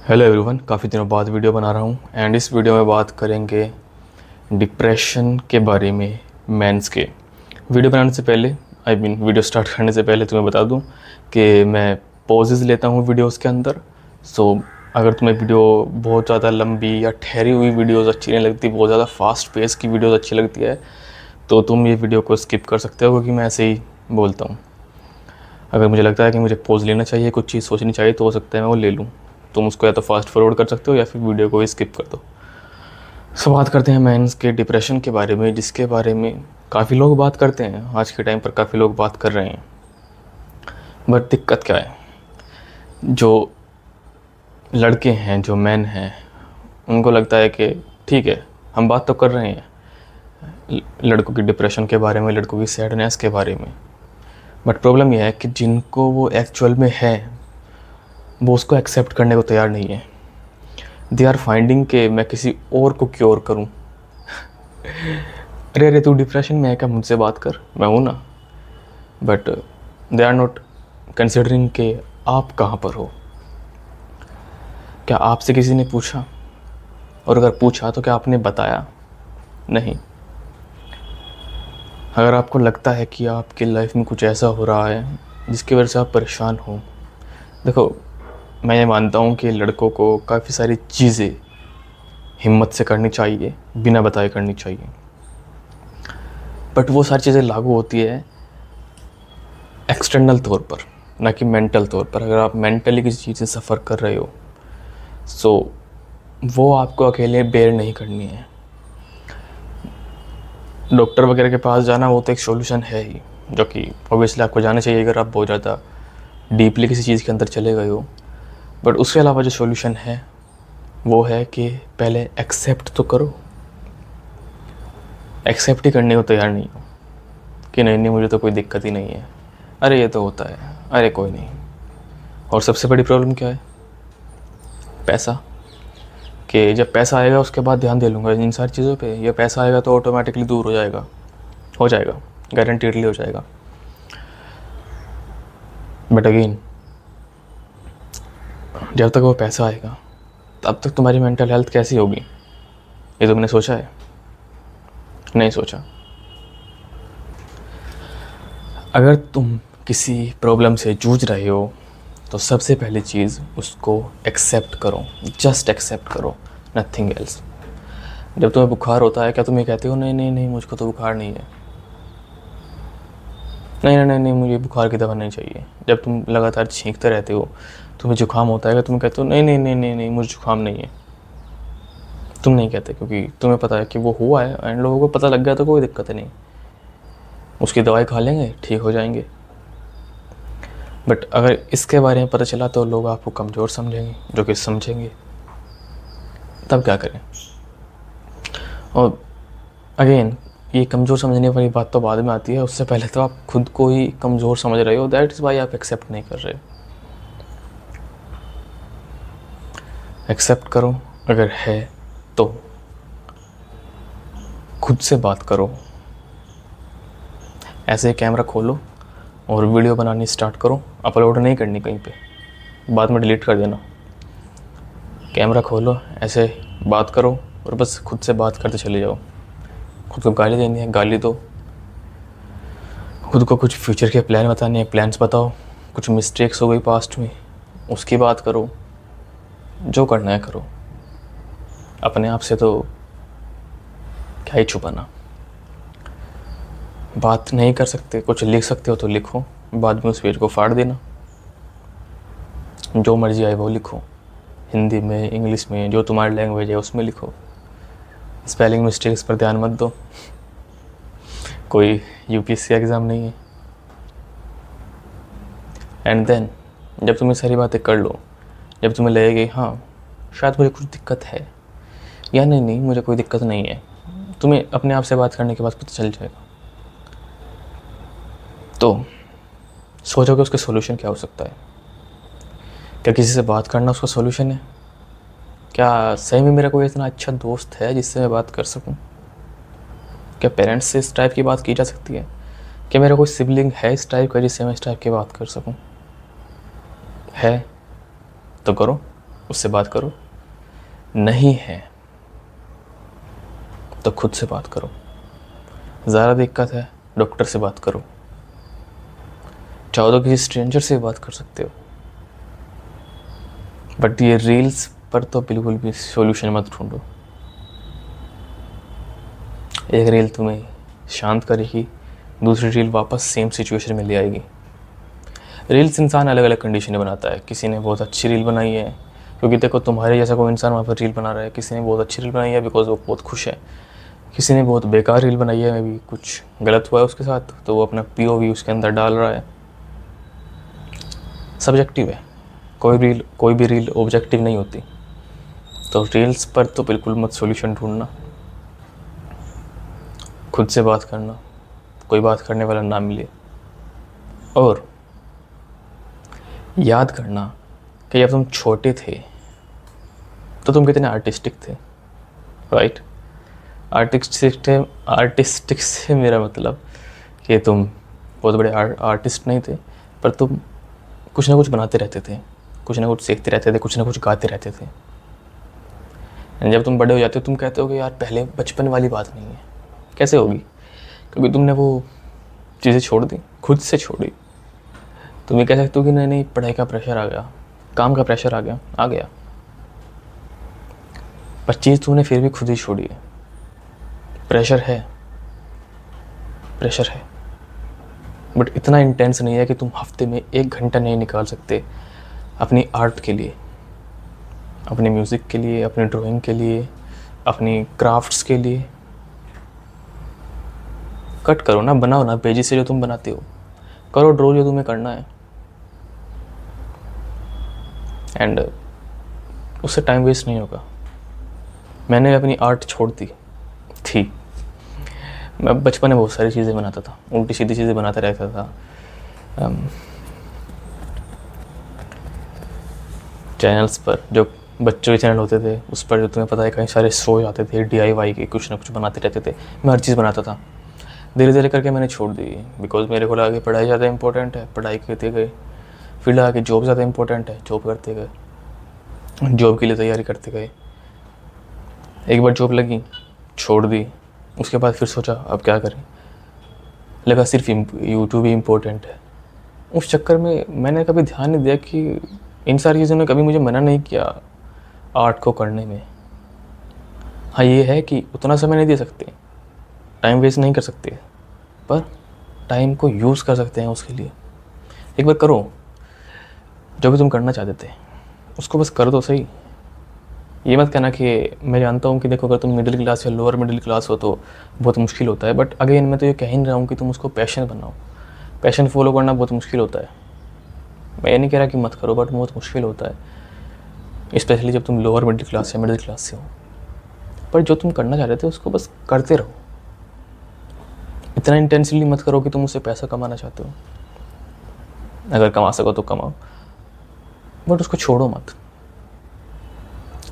Hello everyone, काफ़ी दिनों बाद वीडियो बना रहा हूँ एंड इस वीडियो में बात करेंगे डिप्रेशन के बारे में मेंस के। वीडियो बनाने से पहले वीडियो स्टार्ट करने से पहले तुम्हें बता दूँ कि मैं पॉजेज़ लेता हूँ वीडियोस के अंदर। सो अगर तुम्हें वीडियो बहुत ज़्यादा लंबी या ठहरी हुई वीडियोस अच्छी नहीं लगती, बहुत ज़्यादा फास्ट पेस की वीडियोस अच्छी लगती है, तो तुम ये वीडियो को स्किप कर सकते हो, क्योंकि मैं ऐसे ही बोलता हूँ। अगर मुझे लगता है कि मुझे पॉज लेना चाहिए, कुछ चीज़ सोचनी चाहिए, तो हो सकता है मैं वो ले लूँ। तुम उसको या तो फास्ट फॉरवर्ड कर सकते हो या फिर वीडियो को ही स्किप कर दो। सो बात करते हैं मेंस के डिप्रेशन के बारे में, जिसके बारे में काफ़ी लोग बात करते हैं। आज के टाइम पर काफ़ी लोग बात कर रहे हैं, बट दिक्कत क्या है? जो लड़के हैं, जो मैन हैं, उनको लगता है कि ठीक है, हम बात तो कर रहे हैं लड़कों की डिप्रेशन के बारे में, लड़कों की सैडनेस के बारे में, बट प्रॉब्लम यह है कि जिनको वो एक्चुअल में है, वो उसको एक्सेप्ट करने को तैयार नहीं है। दे आर फाइंडिंग के मैं किसी और को क्योर करूं। अरे अरे, तू डिप्रेशन में है क्या? मुझसे बात कर, मैं हूं ना। But they are not considering के आप कहाँ पर हो। क्या आपसे किसी ने पूछा? और अगर पूछा तो क्या आपने बताया? नहीं। अगर आपको लगता है कि आपकी लाइफ में कुछ ऐसा हो रहा है जिसकी वजह से आप परेशान हो, देखो, मैं ये मानता हूँ कि लड़कों को काफ़ी सारी चीज़ें हिम्मत से करनी चाहिए, बिना बताए करनी चाहिए, बट वो सारी चीज़ें लागू होती है एक्सटर्नल तौर पर, ना कि मेंटल तौर पर। अगर आप मेंटली किसी चीज़ से सफ़र कर रहे हो, सो वो आपको अकेले बेयर नहीं करनी है। डॉक्टर वगैरह के पास जाना, वो तो एक सॉल्यूशन है ही, जो कि ऑब्वियसली आपको जाना चाहिए अगर आप बहुत ज़्यादा डीपली किसी चीज़ के अंदर चले गए हो। बट उसके अलावा जो सॉल्यूशन है वो है कि पहले एक्सेप्ट तो करो। एक्सेप्ट ही करने को तैयार नहीं हो कि नहीं नहीं, मुझे तो कोई दिक्कत ही नहीं है, अरे ये तो होता है, अरे कोई नहीं। और सबसे बड़ी प्रॉब्लम क्या है? पैसा। कि जब पैसा आएगा उसके बाद ध्यान दे लूँगा इन सारी चीज़ों पे, ये पैसा आएगा तो ऑटोमेटिकली दूर हो जाएगा, गारंटीडली हो जाएगा। बट अगेन, जब तक वो पैसा आएगा तब तक तुम्हारी मेंटल हेल्थ कैसी होगी, ये तुमने सोचा है? नहीं सोचा। अगर तुम किसी प्रॉब्लम से जूझ रहे हो तो सबसे पहली चीज़, उसको एक्सेप्ट करो। जस्ट एक्सेप्ट करो, नथिंग एल्स। जब तुम्हें बुखार होता है, क्या तुम ये कहते हो नहीं नहीं नहीं मुझको तो बुखार नहीं है, नहीं नहीं नहीं नहीं मुझे बुखार की दवा नहीं चाहिए? जब तुम लगातार छींकते रहते हो, तुम्हें जुकाम होता है, क्या तुम कहते हो नहीं नहीं नहीं नहीं नहीं मुझे जुकाम नहीं है? तुम नहीं कहते, क्योंकि तुम्हें पता है कि वो हुआ है एंड लोगों को पता लग गया तो कोई दिक्कत नहीं, उसकी दवाई खा लेंगे, ठीक हो जाएंगे। बट अगर इसके बारे में पता चला तो लोग आपको कमज़ोर समझेंगे, जो कि समझेंगे, तब क्या करें? और अगेन, ये कमज़ोर समझने वाली बात तो बाद में आती है, उससे पहले तो आप खुद को ही कमज़ोर समझ रहे हो, दैट इज़ वाई आप एक्सेप्ट नहीं कर रहे। एक्सेप्ट करो अगर है तो, खुद से बात करो। ऐसे ही कैमरा खोलो और वीडियो बनानी स्टार्ट करो, अपलोड नहीं करनी कहीं पे, बाद में डिलीट कर देना। कैमरा खोलो, ऐसे बात करो और बस खुद से बात करते चले जाओ। खुद को गाली देनी है, गाली दो। खुद को कुछ फ्यूचर के प्लान बताने हैं, प्लान्स बताओ। कुछ मिस्टेक्स हो गई पास्ट में, उसकी बात करो। जो करना है करो। अपने आप से तो क्या ही छुपाना। बात नहीं कर सकते, कुछ लिख सकते हो तो लिखो, बाद में उस पेज को फाड़ देना। जो मर्जी आए वो लिखो, हिंदी में, इंग्लिश में, जो तुम्हारी लैंग्वेज है उसमें लिखो। स्पेलिंग मिस्टेक्स पर ध्यान मत दो, कोई यूपीएससी एग्ज़ाम नहीं है। एंड देन जब तुम ये सारी बातें कर लो, जब तुम्हें लगेगी हाँ शायद मुझे कुछ दिक्कत है, या नहीं नहीं मुझे कोई दिक्कत नहीं है, तुम्हें अपने आप से बात करने के बाद पता चल जाएगा, तो सोचोगे उसका सॉल्यूशन क्या हो सकता है। क्या किसी से बात करना उसका सॉल्यूशन है? क्या सही में मेरा कोई इतना अच्छा दोस्त है जिससे मैं बात कर सकूं? क्या पेरेंट्स से इस टाइप की बात की जा सकती है? क्या मेरा कोई सिबलिंग है इस टाइप का जिससे मैं इस टाइप की बात कर सकूं? है तो करो, उससे बात करो, नहीं है तो खुद से बात करो। ज़्यादा दिक्कत है, डॉक्टर से बात करो। चाहो तो किसी स्ट्रेंजर से बात कर सकते हो, बट ये रील्स पर तो बिल्कुल भी सॉल्यूशन मत ढूंढो। एक रील तुम्हें शांत करेगी, दूसरी रील वापस सेम सिचुएशन में ले आएगी। रील्स इंसान अलग अलग कंडीशन में बनाता है। किसी ने बहुत अच्छी रील बनाई है, क्योंकि देखो तुम्हारे जैसा कोई इंसान वहाँ पर रील बना रहा है। किसी ने बहुत अच्छी रील बनाई है बिकॉज वो बहुत खुश है। किसी ने बहुत बेकार रील बनाई है, मे बी कुछ गलत हुआ है उसके साथ, तो वो अपना POV उसके अंदर डाल रहा है। सब्जेक्टिव है, कोई भी रील ऑब्जेक्टिव नहीं होती। तो रील्स पर तो बिल्कुल मत सॉल्यूशन ढूंढना, खुद से बात करना, कोई बात करने वाला ना मिले। और याद करना कि जब तुम छोटे थे तो तुम कितने आर्टिस्टिक थे, राइट। आर्टिस्टिक से मेरा मतलब कि तुम बहुत बड़े आर्टिस्ट नहीं थे, पर तुम कुछ ना कुछ बनाते रहते थे, कुछ ना कुछ सीखते रहते थे, कुछ ना कुछ गाते रहते थे। जब तुम बड़े हो जाते हो तुम कहते हो कि यार पहले बचपन वाली बात नहीं है। कैसे होगी? क्योंकि तुमने वो चीज़ें छोड़ दी, खुद से छोड़ी। तुम ये कह सकते हो कि नहीं नहीं पढ़ाई का प्रेशर आ गया, काम का प्रेशर आ गया, पर चीज़ तुमने फिर भी खुद ही छोड़ी है। प्रेशर है, बट इतना इंटेंस नहीं है कि तुम हफ्ते में 1 घंटा नहीं निकाल सकते अपनी आर्ट के लिए, अपने म्यूज़िक के लिए, अपनी ड्राइंग के लिए, अपनी क्राफ्ट्स के लिए। कट करो ना, बनाओ ना पेजेस से जो तुम बनाते हो, करो ड्रॉ जो तुम्हें करना है, एंड उससे टाइम वेस्ट नहीं होगा। मैंने अपनी आर्ट छोड़ दी थी। मैं बचपन में बहुत सारी चीज़ें बनाता था, उल्टी सीधी चीज़ें बनाता रहता था। चैनल्स पर जो बच्चों के चैनल होते थे उस पर जो तुम्हें पता है कई सारे शोज आते थे DIY के, कुछ ना कुछ बनाते रहते थे। मैं हर चीज़ बनाता था। धीरे धीरे करके मैंने छोड़ दी, बिकॉज मेरे को लगा कि पढ़ाई ज़्यादा इंपॉर्टेंट है, पढ़ाई करते गए। फिर लगा कि जॉब ज़्यादा इंपॉर्टेंट है, जॉब करते गए, जॉब के लिए तैयारी करते गए। एक बार जॉब लगी, छोड़ दी। उसके बाद फिर सोचा अब क्या करें, लगा सिर्फ यूट्यूब ही इम्पोर्टेंट है। उस चक्कर में मैंने कभी ध्यान नहीं दिया कि इन सारी चीज़ों ने कभी मुझे मना नहीं किया आर्ट को करने में। हाँ ये है कि उतना समय नहीं दे सकते, टाइम वेस्ट नहीं कर सकते, पर टाइम को यूज़ कर सकते हैं उसके लिए। एक बार करो जो भी तुम करना चाहते थे, उसको बस कर दो सही। ये मत कहना कि मैं जानता हूँ कि देखो अगर तुम मिडिल क्लास या लोअर मिडिल क्लास हो तो बहुत मुश्किल होता है, बट अगेन मैं तो ये कह ही नहीं रहा हूँ कि तुम उसको पैशन बनाओ। पैशन फॉलो करना बहुत मुश्किल होता है। मैं ये नहीं कह रहा कि मत करो, बट बहुत मुश्किल होता है, स्पेशली जब तुम लोअर मिडिल क्लास या मिडिल क्लास से हो। पर जो तुम करना चाह रहे थे उसको बस करते रहो। इतना इंटेंसली मत करो कि तुम उससे पैसा कमाना चाहते हो। अगर कमा सको तो कमाओ, बट उसको छोड़ो मत।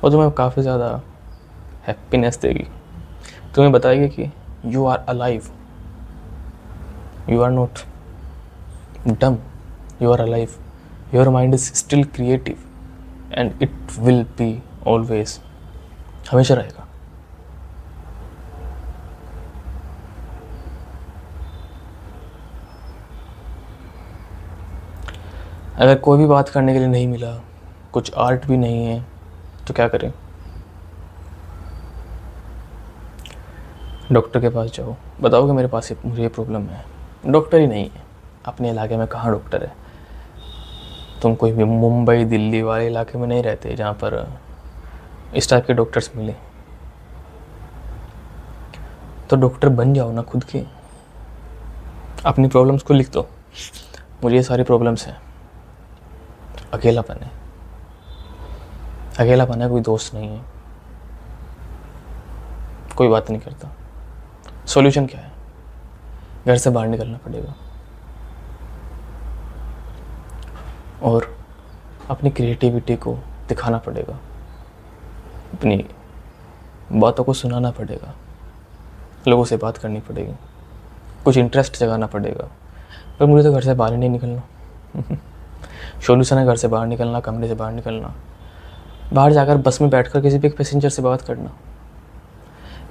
और तुम्हें काफ़ी ज़्यादा हैप्पीनेस देगी। तुम्हें बताएगी कि you are alive, you are not dumb, you are alive, your mind is still creative and it will be always, हमेशा रहेगा। अगर कोई भी बात करने के लिए नहीं मिला, कुछ आर्ट भी नहीं है, तो क्या करें? डॉक्टर के पास जाओ, बताओ कि मेरे पास मुझे ये प्रॉब्लम है। डॉक्टर ही नहीं है, अपने इलाके में कहाँ डॉक्टर है? तुम कोई भी मुंबई दिल्ली वाले इलाके में नहीं रहते जहाँ पर इस टाइप के डॉक्टर्स मिले। तो डॉक्टर बन जाओ ना खुद के। अपनी प्रॉब्लम्स को लिख दो, मुझे ये सारी प्रॉब्लम्स हैं। अकेलापन है, कोई दोस्त नहीं है, कोई बात नहीं करता। सॉल्यूशन क्या है? घर से बाहर निकलना पड़ेगा और अपनी क्रिएटिविटी को दिखाना पड़ेगा, अपनी बातों को सुनाना पड़ेगा, लोगों से बात करनी पड़ेगी, कुछ इंटरेस्ट जगाना पड़ेगा। पर मुझे तो घर से बाहर ही नहीं निकलना। सॉल्यूशन है घर से बाहर निकलना, कमरे से बाहर निकलना, बाहर जाकर बस में बैठकर किसी भी एक पैसेंजर से बात करना।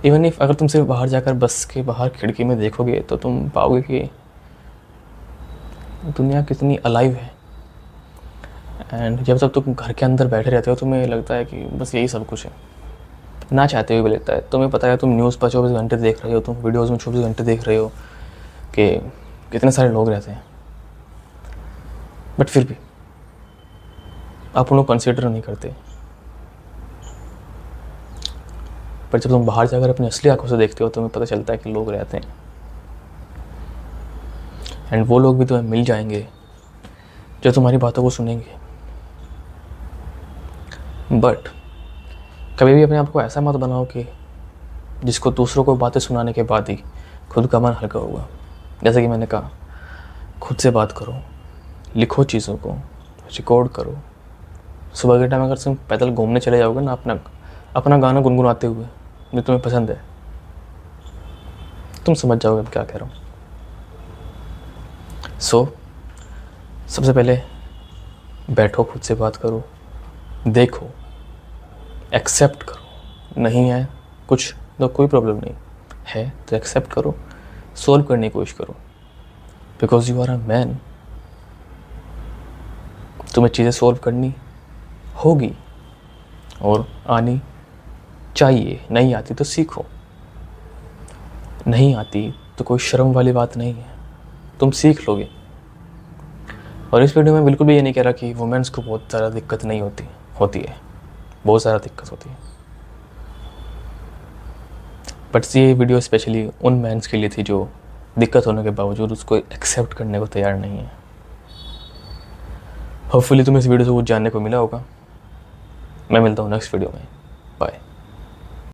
इवन इफ अगर तुम सिर्फ बाहर जाकर बस के बाहर खिड़की में देखोगे तो तुम पाओगे कि दुनिया कितनी अलाइव है। एंड जब तक तुम घर के अंदर बैठे रहते हो तुम्हें लगता है कि बस यही सब कुछ है, ना चाहते हुए भी लगता है। तुम्हें पता है तुम न्यूज़ पर 24 घंटे देख रहे हो, तुम वीडियोज़ में 24 घंटे देख रहे हो कि कितने सारे लोग रहते हैं, बट फिर भी आप उनको कंसिडर नहीं करते। पर जब तुम बाहर जाकर अपनी असली आंखों से देखते हो तुम्हें पता चलता है कि लोग रहते हैं। एंड वो लोग भी तुम्हें मिल जाएंगे जो तुम्हारी बातों को सुनेंगे। बट कभी भी अपने आप को ऐसा मत बनाओ कि जिसको दूसरों को बातें सुनाने के बाद ही खुद का मन हल्का होगा। जैसे कि मैंने कहा, खुद से बात करो, लिखो चीज़ों को, रिकॉर्ड करो। सुबह के टाइम अगर तुम पैदल घूमने चले जाओगे ना अपना गाना गुनगुनाते हुए जो तुम्हें पसंद है, तुम समझ जाओगे मैं क्या कह रहा हूँ। सबसे पहले बैठो, खुद से बात करो, देखो, एक्सेप्ट करो। नहीं है कुछ तो कोई प्रॉब्लम नहीं है, तो एक्सेप्ट करो, सॉल्व करने की कोशिश करो। Because you are a man, तुम्हें चीज़ें सॉल्व करनी होगी और आनी चाहिए। नहीं आती तो सीखो, नहीं आती तो कोई शर्म वाली बात नहीं है, तुम सीख लोगे। और इस वीडियो में बिल्कुल भी ये नहीं कह रहा कि वुमेन्स को बहुत ज़्यादा दिक्कत नहीं होती है, बहुत ज़्यादा दिक्कत होती है। बट ये वीडियो स्पेशली उन मेंस के लिए थी जो दिक्कत होने के बावजूद उसको एक्सेप्ट करने को तैयार नहीं है। होपफुली तुम्हें इस वीडियो से कुछ जानने को मिला होगा। मैं मिलता हूँ नेक्स्ट वीडियो में। बाय।